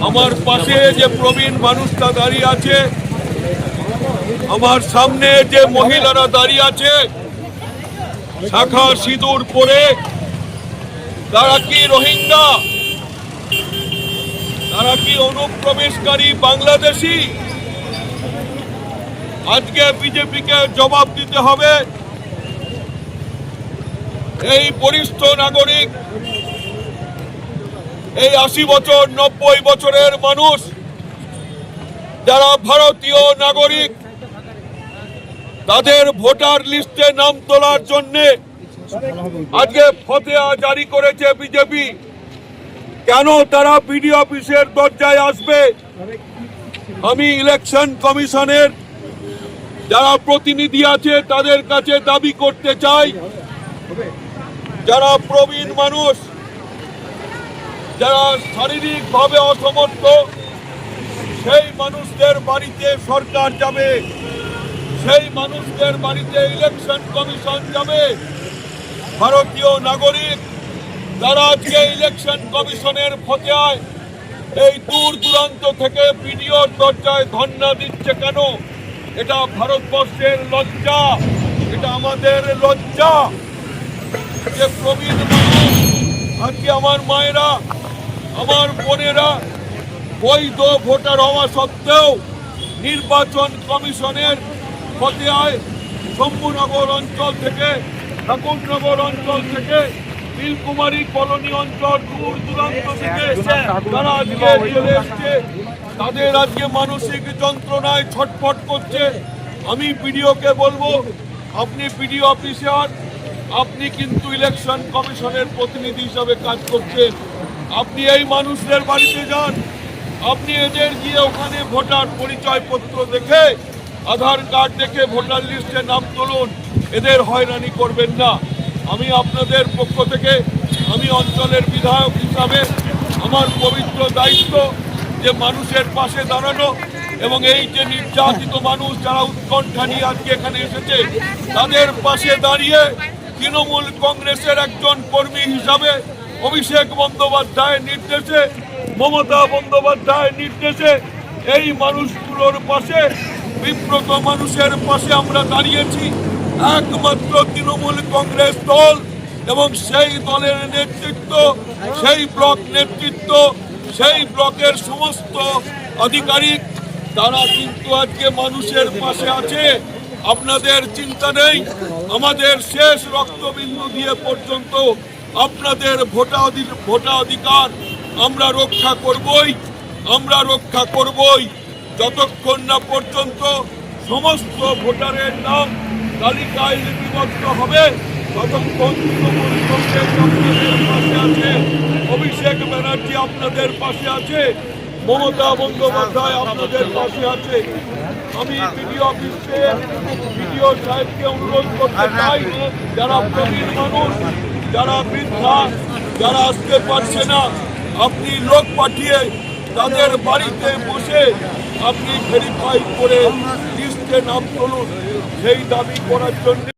আমার পাশে যে প্রবীণ মানুষটা দাঁড়িয়ে আছে, আমার সামনে যে মহিলারা দাঁড়িয়ে আছে শাখা সিঁদুর পরে, তারা কি রোহিঙ্গা? তারা কি অনুপ্রবেশকারী বাংলাদেশি? আজকে বিজেপিকে জবাব দিতে হবে। এই বরিষ্ঠ নাগরিক, এই 80 বছর 90 বছরের মানুষ যারা ভারতীয় নাগরিক, তাদের ভোটার লিস্টে নাম তোলার জন্য আজকে ফতেয়া জারি করেছে বিজেপি। কেন তারা বিডিও অফিসের দরজায় আসবে? আমি ইলেকশন কমিশনের যারা প্রতিনিধি আছে তাদের কাছে দাবি করতে চাই, যারা প্রবীণ মানুষ, যারা শারীরিকভাবে অসমর্থ, সেই মানুষদের বাড়িতে সরকার যাবে, সেই মানুষদের বাড়িতে ইলেকশন কমিশন যাবে। ভারতীয় নাগরিক যারা আজকে ইলেকশন কমিশনের ফতেয়ায় এই দূর দূরান্ত থেকে বিডিওর দরজায় ধর্ণা দিচ্ছে কেন? এটা ভারতবর্ষের লজ্জা, এটা আমাদের লজ্জা যে প্রবীণ মানুষ আজকে আমার মায়েরা, আমার বোনেরা বৈধ ভোটার হওয়া সত্ত্বেও নির্বাচন কমিশনের ফতেয়ায় শম্ভুনগর অঞ্চল থেকে, ঠাকুরনগর অঞ্চল থেকে, নীলকুমারী কলোনি অঞ্চল দূর দূরান্ত থেকে তারা আজকে চলে এসছে। তাদের আজকে মানসিক যন্ত্রণায় ছটফট করছে। আমি বিডিওকে বলবো, আপনি বিডিও অফিসার, আপনি কিন্তু ইলেকশন কমিশনের প্রতিনিধি হিসাবে কাজ করছেন। আপনি এই মানুষদের বাড়িতে যান, আপনি এদের গিয়ে ওখানে ভোটার পরিচয়পত্র দেখে, আধার কার্ড দেখে ভোটার লিস্টে নাম তুলুন। এদের হয়রানি করবেন না। আমি আপনাদের পক্ষ থেকে, আমি অঞ্চলের বিধায়ক হিসাবে আমার পবিত্র দায়িত্ব যে মানুষের পাশে দাঁড়ানো এবং এই যে নির্যাতিত মানুষ যারা উৎকণ্ঠা নিয়ে আজকে এখানে এসেছে তাদের পাশে দাঁড়িয়ে তৃণমূল কংগ্রেসের একজন কর্মী হিসাবে অভিষেক বন্দ্যোপাধ্যায়ের নির্দেশে, মমতা বন্দ্যোপাধ্যায়ের নির্দেশে এই মানুষগুলোর পাশে, বিব্রত মানুষের পাশে আমরা দাঁড়িয়েছি। একমাত্র তৃণমূল কংগ্রেস দল এবং সেই দলের নেতৃত্ব, সেই ব্লক নেতৃত্ব, সেই ব্লকের সমস্ত আধিকারিক তারা কিন্তু আজকে মানুষের পাশে আছে। আপনাদের চিন্তা নেই, আমাদের শেষ রক্তবিন্দু দিয়ে পর্যন্ত আপনাদের ভোটাধিকার আমরা রক্ষা করবই, আমরা রক্ষা করবই যতক্ষণ না পর্যন্ত সমস্ত ভোটারের নাম তালিকায় লিপিবদ্ধ হবে। ততক্ষণ তৃণমূল কংগ্রেস আপনাদের পাশে আছে, অভিষেক ব্যানার্জি আপনাদের পাশে আছে, মমতা বন্দ্যোপাধ্যায় আপনাদের পাশে আছে। আমি বিডিও অফিসে বিডিও সাহেবকে অনুরোধ করতে চাই, যারা প্রবীণ মানুষ, যারা বৃদ্ধা, যারা আসতে পারছে না, আপনি লোক পাঠিয়ে তাদের বাড়িতে বসে আপনি ভেরিফাই করে লিস্টে নাম তুলুন। সেই দাবি করার জন্য